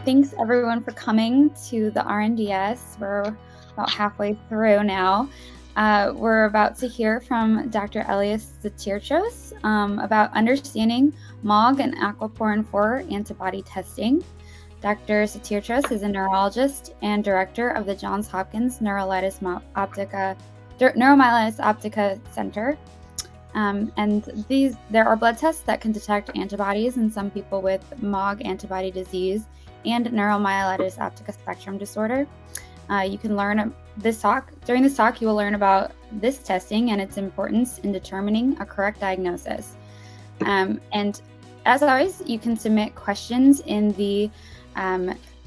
thanks everyone for coming to the RNDS. We're about halfway through now. We're about to hear from Dr. Elias Satirchos about understanding MOG and aquaporin-4 antibody testing. Dr. Satirchos is a neurologist and director of the Johns Hopkins Neuromyelitis Optica Center. And there are blood tests that can detect antibodies in some people with MOG antibody disease and neuromyelitis optica spectrum disorder. You can learn during this talk, you will learn about this testing and its importance in determining a correct diagnosis. And as always, you can submit questions in the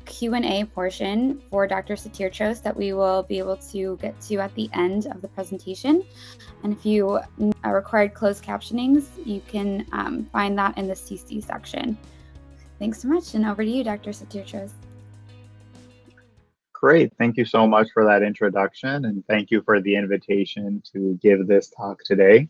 Q&A portion for Dr. Satirchos that we will be able to get to at the end of the presentation. And if you required closed captionings, you can find that in the CC section. Thanks so much, and over to you, Dr. Satirchos. Great, thank you so much for that introduction, and thank you for the invitation to give this talk today.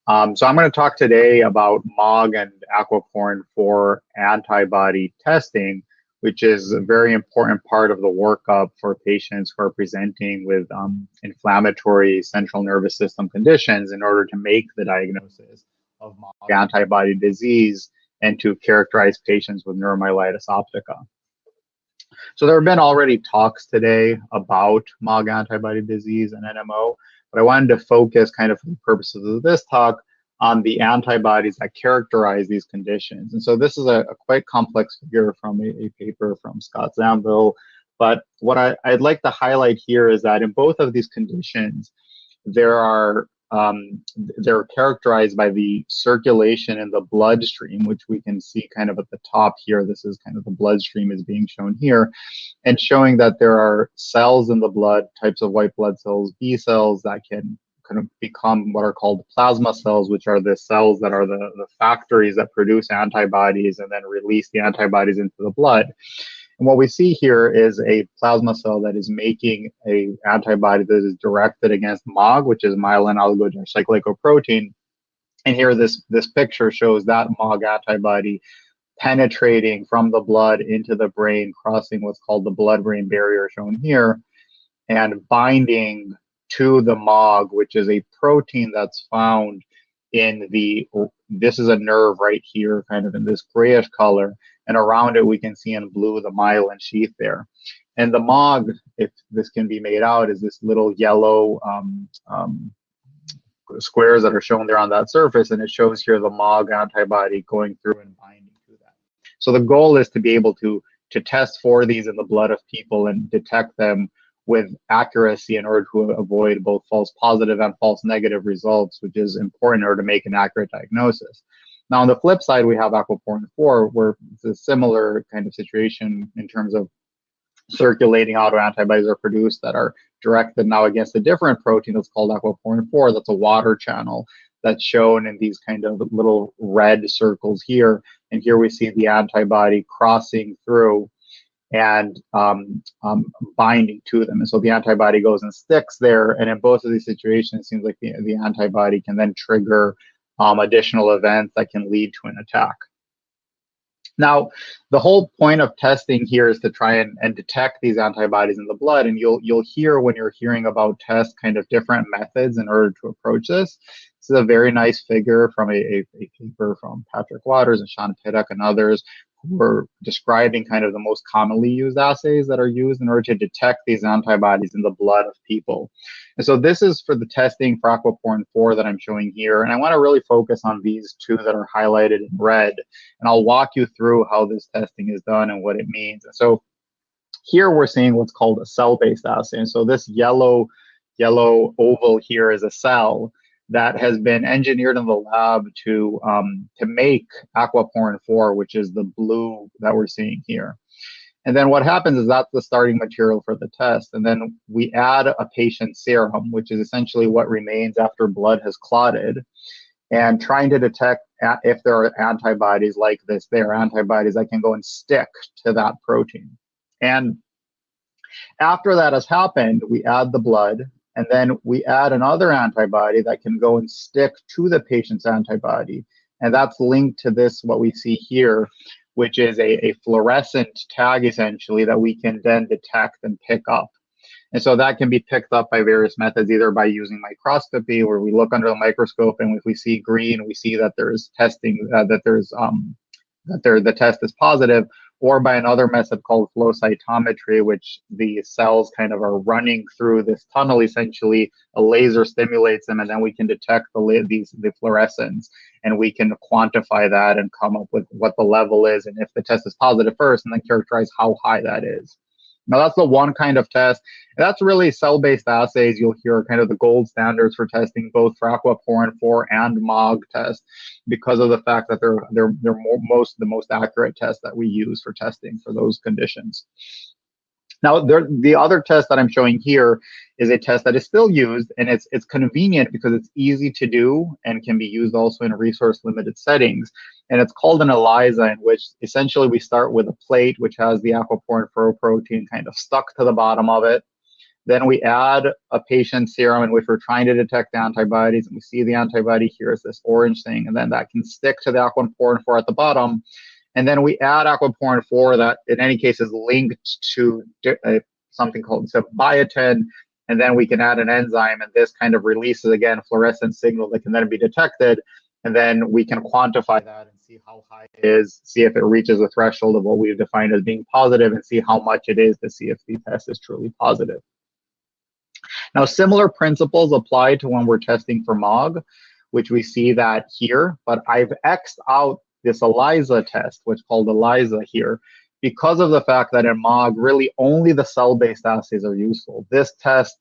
So I'm going to talk today about MOG and aquaporin-4 antibody testing, which is a very important part of the workup for patients who are presenting with inflammatory central nervous system conditions in order to make the diagnosis of MOG antibody disease and to characterize patients with neuromyelitis optica. So there have been already talks today about MOG antibody disease and NMO, but I wanted to focus kind of for the purposes of this talk on the antibodies that characterize these conditions. And so this is a quite complex figure from a paper from Scott Zamville. But what I'd like to highlight here is that in both of these conditions, they're characterized by the circulation in the bloodstream, which we can see kind of at the top here. This is kind of the bloodstream is being shown here, and showing that there are cells in the blood, types of white blood cells, B cells, that can kind of become what are called plasma cells, which are the cells that are the factories that produce antibodies and then release the antibodies into the blood. And what we see here is a plasma cell that is making a antibody that is directed against MOG, which is myelin oligodendrocyte-glycoprotein. And here this picture shows that MOG antibody penetrating from the blood into the brain, crossing what's called the blood-brain barrier shown here, and binding to the MOG, which is a protein that's found in this is a nerve right here, kind of in this grayish color, and around it we can see in blue the myelin sheath there. And the MOG, if this can be made out, is this little yellow squares that are shown there on that surface, and it shows here the MOG antibody going through and binding to that. So the goal is to be able to test for these in the blood of people and detect them with accuracy in order to avoid both false positive and false negative results, which is important in order to make an accurate diagnosis. Now, on the flip side, we have aquaporin-4, where it's a similar kind of situation in terms of circulating autoantibodies are produced that are directed now against a different protein that's called aquaporin-4. That's a water channel that's shown in these kind of little red circles here. And here we see the antibody crossing through and binding to them. And so the antibody goes and sticks there. And in both of these situations, it seems like the antibody can then trigger additional events that can lead to an attack. Now, the whole point of testing here is to try and detect these antibodies in the blood. And you'll hear when you're hearing about tests kind of different methods in order to approach this. This is a very nice figure from a paper from Patrick Waters and Sean Pittock and others, who are describing kind of the most commonly used assays that are used in order to detect these antibodies in the blood of people. And so this is for the testing for aquaporin-4 that I'm showing here. And I want to really focus on these two that are highlighted in red. And I'll walk you through how this testing is done and what it means. And so here we're seeing what's called a cell-based assay. And so this yellow oval here is a cell that has been engineered in the lab to make aquaporin-4, which is the blue that we're seeing here. And then what happens is that's the starting material for the test. And then we add a patient's serum, which is essentially what remains after blood has clotted, and trying to detect if there are antibodies like this. There are antibodies that can go and stick to that protein. And after that has happened, we add the blood, and then we add another antibody that can go and stick to the patient's antibody. And that's linked to this, what we see here, which is a fluorescent tag essentially that we can then detect and pick up. And so that can be picked up by various methods, either by using microscopy, where we look under the microscope and if we see green, we see that there's testing, the test is positive, or by another method called flow cytometry, which the cells kind of are running through this tunnel. Essentially, a laser stimulates them, and then we can detect the fluorescence, and we can quantify that and come up with what the level is, and if the test is positive first, and then characterize how high that is. Now, that's the one kind of test. And that's really cell-based assays. You'll hear kind of the gold standards for testing both for aquaporin 4 and MOG tests, because of the fact that they're the most accurate tests that we use for testing for those conditions. Now, the other test that I'm showing here is a test that is still used, and it's convenient because it's easy to do and can be used also in resource-limited settings. And it's called an ELISA, in which essentially we start with a plate which has the aquaporin 4 protein kind of stuck to the bottom of it. Then we add a patient's serum in which we're trying to detect antibodies, and we see the antibody here is this orange thing, and then that can stick to the aquaporin 4 at the bottom. And then we add aquaporin 4 that in any case is linked to something called biotin, and then we can add an enzyme, and this kind of releases, again, a fluorescent signal that can then be detected, and then we can quantify that and see how high it is, see if it reaches the threshold of what we've defined as being positive, and see how much it is to see if the test is truly positive. Now, similar principles apply to when we're testing for MOG, which we see that here, but I've X'd out this ELISA test, which is called ELISA here, because of the fact that in MOG, really only the cell-based assays are useful. This test,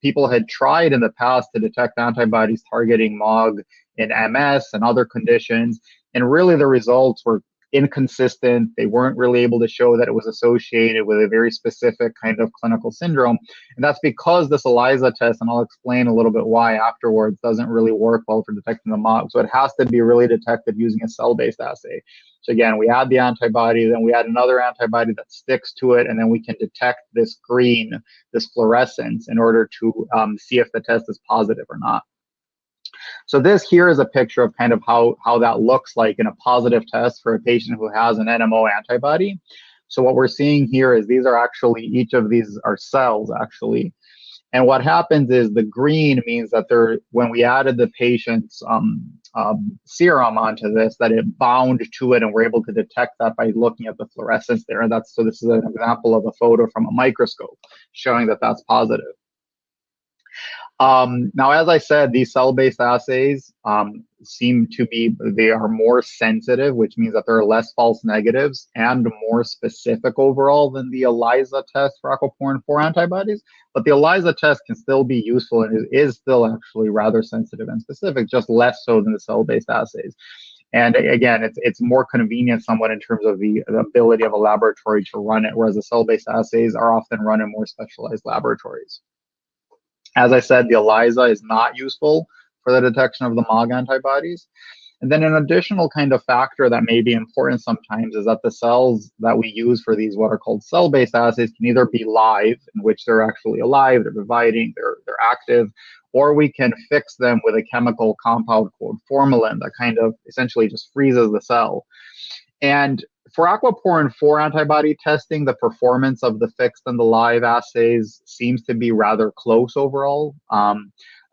people had tried in the past to detect antibodies targeting MOG in MS and other conditions, and really the results were inconsistent. They weren't really able to show that it was associated with a very specific kind of clinical syndrome. And that's because this ELISA test, and I'll explain a little bit why afterwards, doesn't really work well for detecting the MOG. So it has to be really detected using a cell-based assay. So again, we add the antibody, then we add another antibody that sticks to it, and then we can detect this green, this fluorescence, in order to see if the test is positive or not. So this here is a picture of kind of how that looks like in a positive test for a patient who has an NMO antibody. So what we're seeing here is these are actually, each of these are cells actually. And what happens is the green means that when we added the patient's serum onto this, that it bound to it, and we're able to detect that by looking at the fluorescence there. And so this is an example of a photo from a microscope showing that that's positive. Now, as I said, these cell-based assays seem to be, they are more sensitive, which means that there are less false negatives and more specific overall than the ELISA test for aquaporin 4 antibodies. But the ELISA test can still be useful and is still actually rather sensitive and specific, just less so than the cell-based assays. And again, it's more convenient somewhat in terms of the ability of a laboratory to run it, whereas the cell-based assays are often run in more specialized laboratories. As I said, the ELISA is not useful for the detection of the MOG antibodies. And then an additional kind of factor that may be important sometimes is that the cells that we use for these what are called cell-based assays can either be live, in which they're actually alive, they're dividing, they're active, or we can fix them with a chemical compound called formalin that kind of essentially just freezes the cell. And for aquaporin 4 antibody testing, the performance of the fixed and the live assays seems to be rather close overall.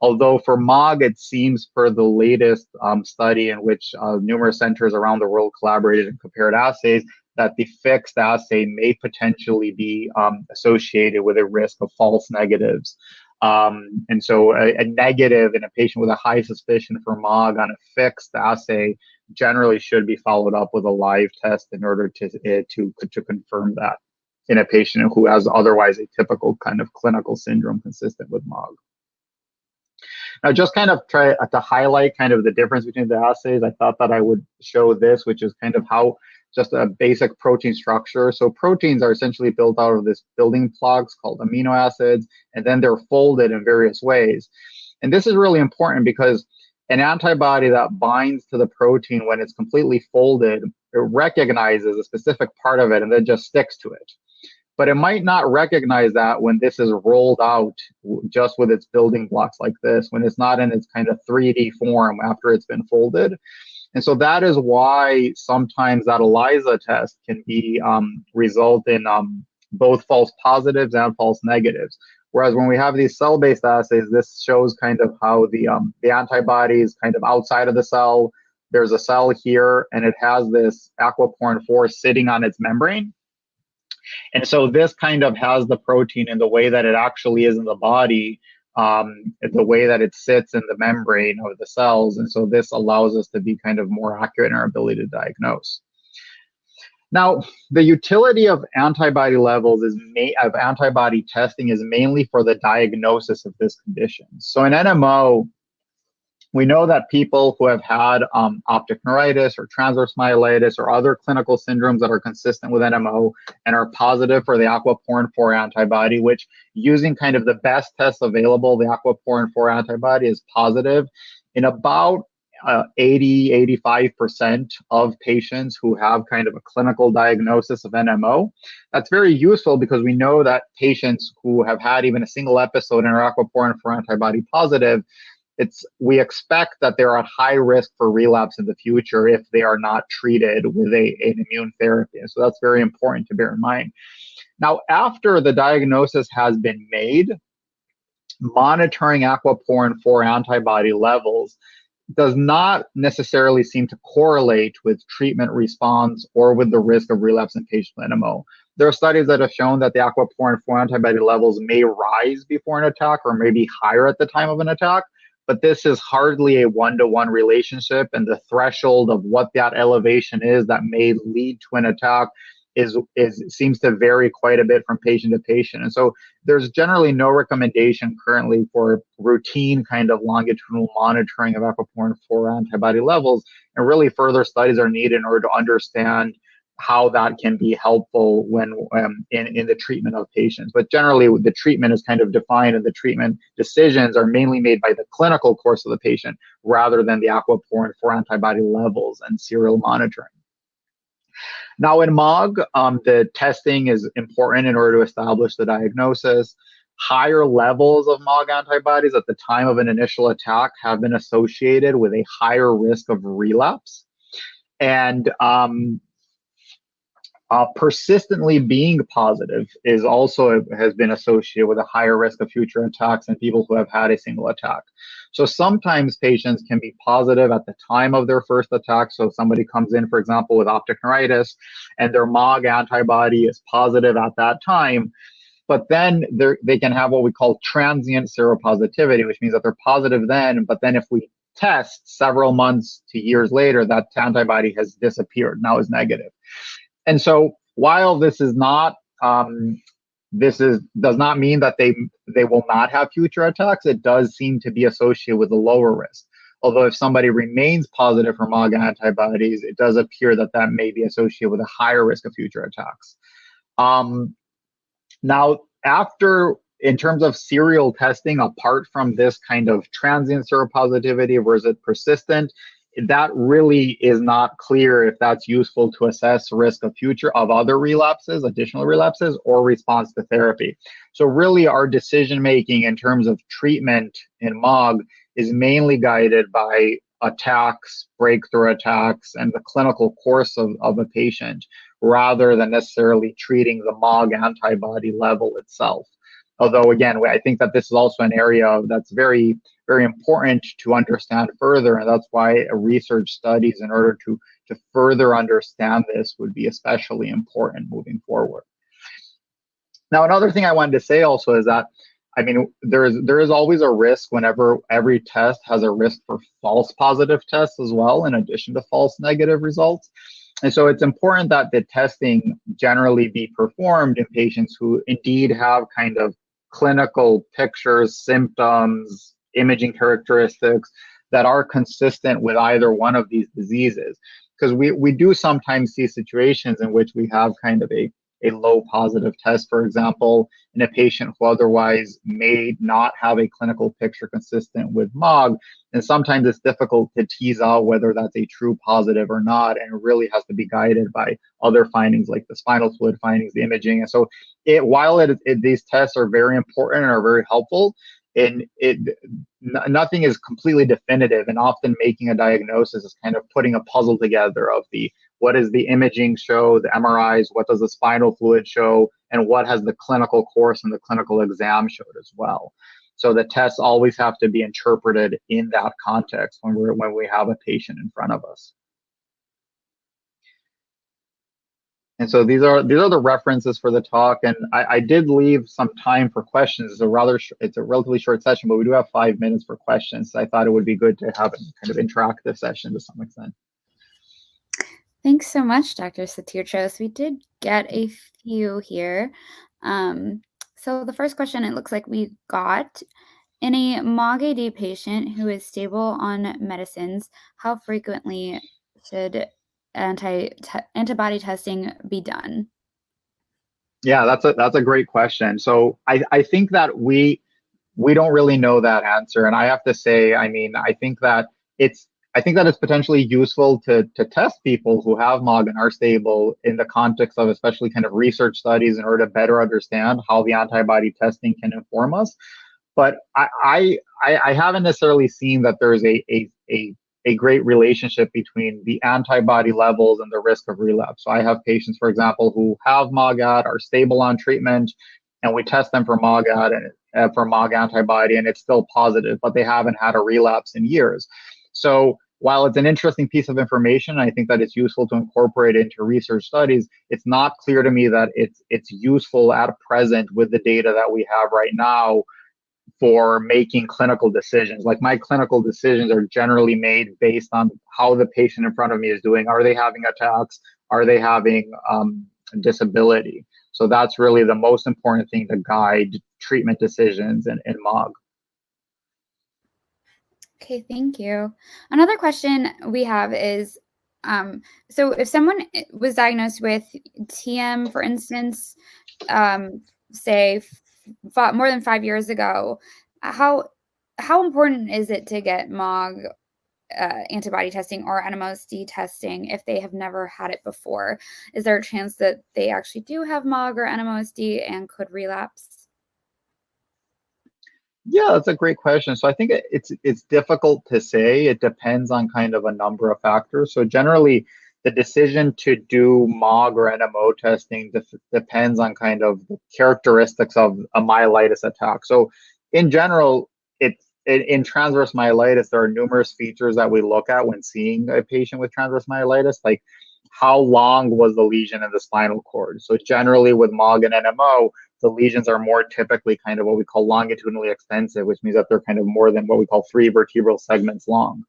Although for MOG, it seems per the latest study in which numerous centers around the world collaborated and compared assays, that the fixed assay may potentially be associated with a risk of false negatives. And so a negative in a patient with a high suspicion for MOG on a fixed assay generally should be followed up with a live test in order to confirm that in a patient who has otherwise a typical kind of clinical syndrome consistent with MOG. Now, just kind of try to highlight kind of the difference between the assays, I thought that I would show this, which is kind of how just a basic protein structure. So proteins are essentially built out of this building blocks called amino acids, and then they're folded in various ways. And this is really important because an antibody that binds to the protein when it's completely folded, it recognizes a specific part of it and then just sticks to it. But it might not recognize that when this is rolled out just with its building blocks like this, when it's not in its kind of 3D form after it's been folded. And so that is why sometimes that ELISA test can be result in both false positives and false negatives. Whereas when we have these cell-based assays, this shows kind of how the antibody is kind of outside of the cell. There's a cell here, and it has this aquaporin 4 sitting on its membrane. And so this kind of has the protein in the way that it actually is in the body, the way that it sits in the membrane of the cells. And so this allows us to be kind of more accurate in our ability to diagnose. Now, the utility of antibody levels of antibody testing is mainly for the diagnosis of this condition. So in NMO, we know that people who have had optic neuritis or transverse myelitis or other clinical syndromes that are consistent with NMO and are positive for the aquaporin 4 antibody, which using kind of the best tests available, the aquaporin 4 antibody is positive in about 80–85% of patients who have kind of a clinical diagnosis of NMO. That's very useful because we know that patients who have had even a single episode and are aquaporin 4 antibody positive, we expect that they're at high risk for relapse in the future if they are not treated with an immune therapy. And so that's very important to bear in mind. Now, after the diagnosis has been made, monitoring aquaporin 4 antibody levels does not necessarily seem to correlate with treatment response or with the risk of relapse in patients with NMO. There are studies that have shown that the aquaporin 4 antibody levels may rise before an attack or may be higher at the time of an attack, but this is hardly a one-to-one relationship, and the threshold of what that elevation is that may lead to an attack seems to vary quite a bit from patient to patient. And so there's generally no recommendation currently for routine kind of longitudinal monitoring of aquaporin 4 antibody levels, and really further studies are needed in order to understand how that can be helpful when in the treatment of patients. But generally, the treatment is kind of defined, and the treatment decisions are mainly made by the clinical course of the patient rather than the aquaporin 4 antibody levels and serial monitoring. Now, in MOG, the testing is important in order to establish the diagnosis. Higher levels of MOG antibodies at the time of an initial attack have been associated with a higher risk of relapse. And persistently being positive has been associated with a higher risk of future attacks in people who have had a single attack. So sometimes patients can be positive at the time of their first attack. So somebody comes in, for example, with optic neuritis, and their MOG antibody is positive at that time. But then they can have what we call transient seropositivity, which means that they're positive then, but then if we test several months to years later, that antibody has disappeared, now is negative. And so while this is not, does not mean that they will not have future attacks, it does seem to be associated with a lower risk. Although if somebody remains positive for MOG antibodies, it does appear that that may be associated with a higher risk of future attacks. Now, in terms of serial testing, apart from this kind of transient seropositivity versus persistent, that really is not clear if that's useful to assess risk of other relapses, additional relapses, or response to therapy. So really our decision-making in terms of treatment in MOG is mainly guided by attacks, breakthrough attacks, and the clinical course of a patient, rather than necessarily treating the MOG antibody level itself. Although, again, I think that this is also an area that's very, very important to understand further, and that's why research studies in order to further understand this would be especially important moving forward. Now, another thing I wanted to say also is that, I mean, there is always a risk whenever every test has a risk for false positive tests as well, in addition to false negative results. And so it's important that the testing generally be performed in patients who indeed have kind of clinical pictures, symptoms, imaging characteristics that are consistent with either one of these diseases. Because we do sometimes see situations in which we have kind of a low positive test, for example, in a patient who otherwise may not have a clinical picture consistent with MOG. And sometimes it's difficult to tease out whether that's a true positive or not. And it really has to be guided by other findings like the spinal fluid findings, the imaging. And so while these tests are very important and are very helpful, nothing is completely definitive, and often making a diagnosis is kind of putting a puzzle together of what does the imaging show, the MRIs, what does the spinal fluid show, and what has the clinical course and the clinical exam showed as well. So the tests always have to be interpreted in that context when we have a patient in front of us. And so these are the references for the talk, and I did leave some time for questions. It's a relatively short session, but we do have 5 minutes for questions. So I thought it would be good to have a kind of interactive session to some extent. Thanks so much, Dr. Satirtros. We did get a few here. So the first question, it looks like we got, in a MOG-AD patient who is stable on medicines, how frequently should antibody testing be done? Yeah, that's a great question. So I think that we don't really know that answer, and I have to say, I mean, I think that it's potentially useful to test people who have MOG and are stable in the context of especially kind of research studies in order to better understand how the antibody testing can inform us. But I haven't necessarily seen that there's a great relationship between the antibody levels and the risk of relapse. So I have patients, for example, who have MOGAD, are stable on treatment, and we test them for MOGAD and for MOG antibody, and it's still positive, but they haven't had a relapse in years. So while it's an interesting piece of information, I think that it's useful to incorporate into research studies, it's not clear to me that it's useful at present with the data that we have right now for making clinical decisions. Like, my clinical decisions are generally made based on how the patient in front of me is doing. Are they having attacks? Are they having disability? So that's really the most important thing to guide treatment decisions in MOG. Okay, thank you. Another question we have is, so if someone was diagnosed with TM, for instance, say more than 5 years ago, how important is it to get MOG antibody testing or NMOSD testing if they have never had it before? Is there a chance that they actually do have MOG or NMOSD and could relapse? Yeah, that's a great question. So I think it's difficult to say. It depends on kind of a number of factors. So generally, the decision to do MOG or NMO testing depends on kind of the characteristics of a myelitis attack. So in general, in transverse myelitis, there are numerous features that we look at when seeing a patient with transverse myelitis, like how long was the lesion in the spinal cord. So generally with MOG and NMO, the lesions are more typically kind of what we call longitudinally extensive, which means that they're kind of more than what we call 3 vertebral segments long.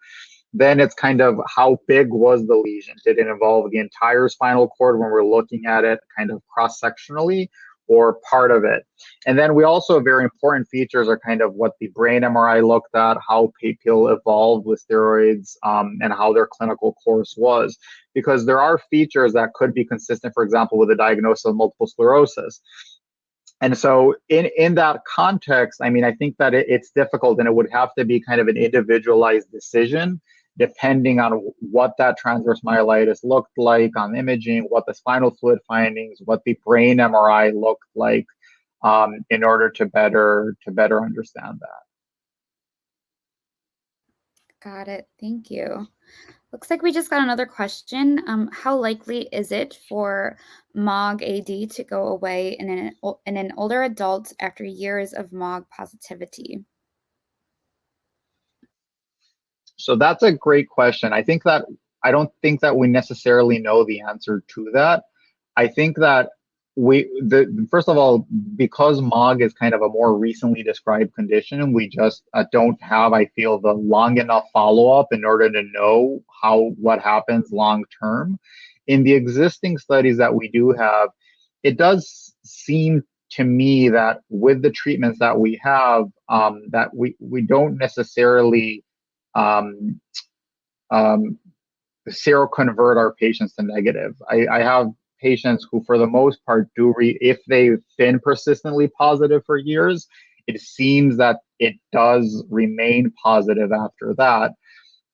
Then it's kind of how big was the lesion? Did it involve the entire spinal cord when we're looking at it kind of cross-sectionally, or part of it? And then we also, very important features are kind of what the brain MRI looked at, how people evolved with steroids, and how their clinical course was. Because there are features that could be consistent, for example, with a diagnosis of multiple sclerosis. And so in that context, I mean, I think that it's difficult, and it would have to be kind of an individualized decision depending on what that transverse myelitis looked like on imaging, what the spinal fluid findings, what the brain MRI looked like, in order to better understand that. Got it. Thank you. Looks like we just got another question. How likely is it for MOG-AD to go away in an older adult after years of MOG positivity? So that's a great question. I don't think that we necessarily know the answer to that. I think that first of all, because MOG is kind of a more recently described condition, we just don't have, I feel, the long enough follow-up in order to know what happens long term. In the existing studies that we do have, it does seem to me that with the treatments that we have, that we don't necessarily seroconvert our patients to negative. I have patients who, for the most part, if they've been persistently positive for years, it seems that it does remain positive after that.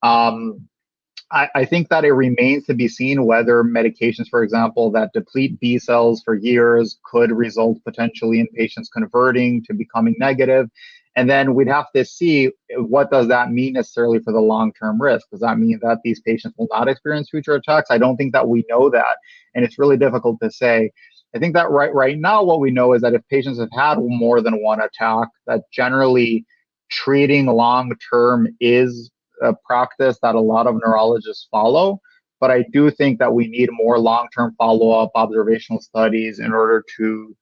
I think that it remains to be seen whether medications, for example, that deplete B cells for years could result potentially in patients converting to becoming negative. And then we'd have to see what does that mean necessarily for the long-term risk. Does that mean that these patients will not experience future attacks? I don't think that we know that, and it's really difficult to say. I think that right now what we know is that if patients have had more than one attack, that generally treating long-term is a practice that a lot of neurologists follow. But I do think that we need more long-term follow-up observational studies in order to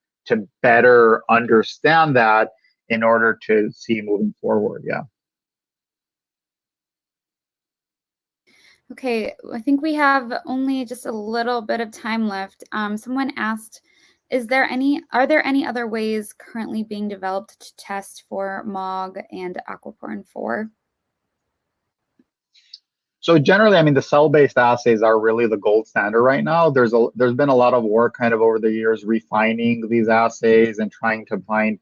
better understand that, in order to see moving forward. Yeah. Okay, I think we have only just a little bit of time left. Someone asked, are there any other ways currently being developed to test for MOG and aquaporin 4? So generally, I mean, the cell-based assays are really the gold standard right now. There's been a lot of work kind of over the years refining these assays and trying to find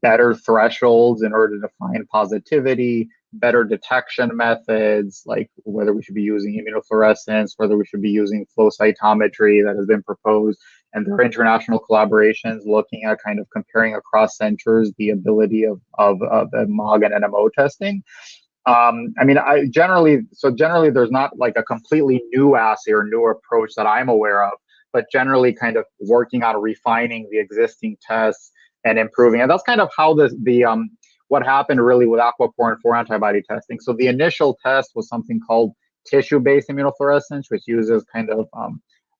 better thresholds in order to find positivity, better detection methods, like whether we should be using immunofluorescence, whether we should be using flow cytometry that has been proposed. And there are international collaborations looking at kind of comparing across centers the ability of the MOG and NMO testing. I mean, generally, there's not like a completely new assay or new approach that I'm aware of, but generally kind of working on refining the existing tests and improving. And that's kind of how what happened really with aquaporin 4 antibody testing. So the initial test was something called tissue-based immunofluorescence, which uses kind of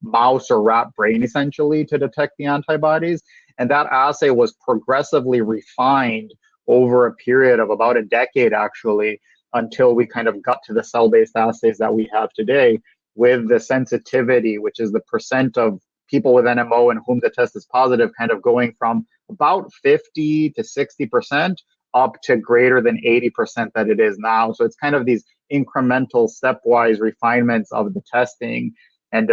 mouse or rat brain essentially to detect the antibodies. And that assay was progressively refined over a period of about a decade, actually, until we kind of got to the cell-based assays that we have today, with the sensitivity, which is the percent of people with NMO in whom the test is positive, kind of going from about 50 to 60% up to greater than 80% that it is now. So it's kind of these incremental stepwise refinements of the testing and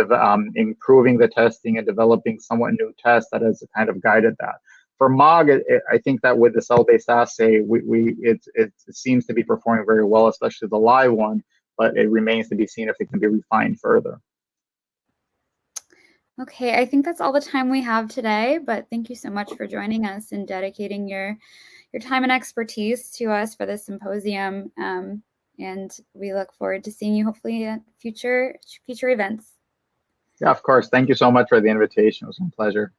improving the testing and developing somewhat new tests that has kind of guided that. For MOG, I think that with the cell-based assay, it seems to be performing very well, especially the live one, but it remains to be seen if it can be refined further. Okay, I think that's all the time we have today, but thank you so much for joining us and dedicating your time and expertise to us for this symposium. And we look forward to seeing you hopefully at future events. Yeah, of course. Thank you so much for the invitation. It was a pleasure.